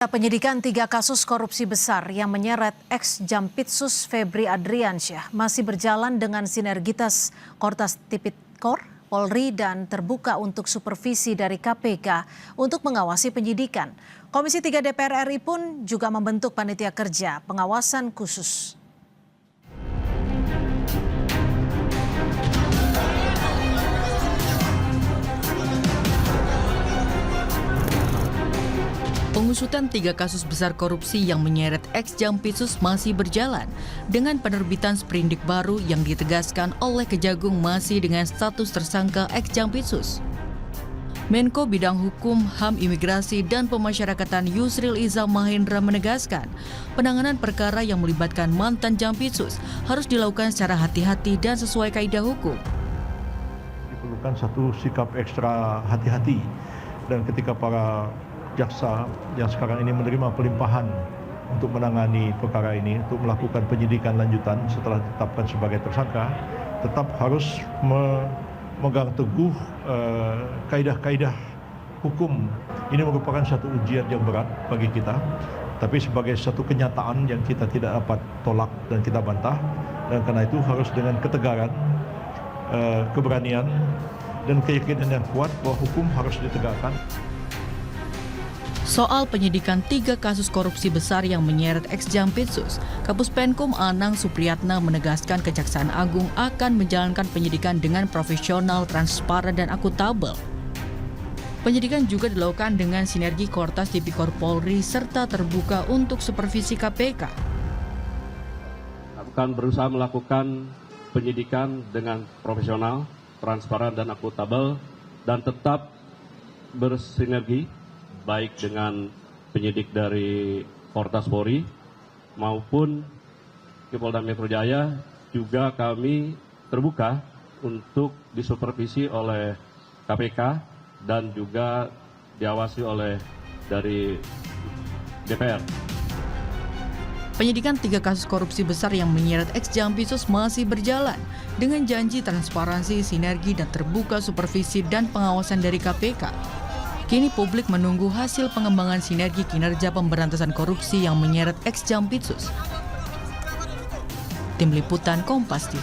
Penyidikan 3 kasus korupsi besar yang menyeret ex-Jampitsus Febri Adriansyah masih berjalan dengan sinergitas Kortas Tipikor, Polri dan terbuka untuk supervisi dari KPK untuk mengawasi penyidikan. Komisi 3 DPR RI pun juga membentuk panitia kerja pengawasan khusus. Pengusutan 3 kasus besar korupsi yang menyeret ex-Jampitsus masih berjalan dengan penerbitan sprindik baru yang ditegaskan oleh Kejagung masih dengan status tersangka ex-Jampitsus. Menko Bidang Hukum, HAM, Imigrasi, dan Pemasyarakatan Yusril Iza Mahendra menegaskan penanganan perkara yang melibatkan mantan Jampitsus harus dilakukan secara hati-hati dan sesuai kaidah hukum. Diperlukan satu sikap ekstra hati-hati dan ketika para jaksa yang sekarang ini menerima pelimpahan untuk menangani perkara ini, untuk melakukan penyidikan lanjutan setelah ditetapkan sebagai tersangka, tetap harus memegang teguh kaidah-kaidah hukum. Ini merupakan satu ujian yang berat bagi kita, tapi sebagai satu kenyataan yang kita tidak dapat tolak dan kita bantah, dan karena itu harus dengan ketegaran, keberanian, dan keyakinan yang kuat bahwa hukum harus ditegakkan. Soal penyidikan 3 kasus korupsi besar yang menyeret ex-Jampitsus, Kapus Penkum Anang Supriyatna menegaskan Kejaksaan Agung akan menjalankan penyidikan dengan profesional, transparan, dan akuntabel. Penyidikan juga dilakukan dengan sinergi Kortas Tipikor Polri serta terbuka untuk supervisi KPK. Akan berusaha melakukan penyidikan dengan profesional, transparan, dan akuntabel, dan tetap bersinergi baik dengan penyidik dari Kortas Polri maupun Polda Metro Jaya. Juga kami terbuka untuk disupervisi oleh KPK dan juga diawasi oleh dari DPR. Penyidikan 3 kasus korupsi besar yang menyeret ex-Jampitsus masih berjalan dengan janji transparansi, sinergi, dan terbuka supervisi dan pengawasan dari KPK. Kini publik menunggu hasil pengembangan sinergi kinerja pemberantasan korupsi yang menyeret ex-Jampitsus. Tim Liputan Kompas TV.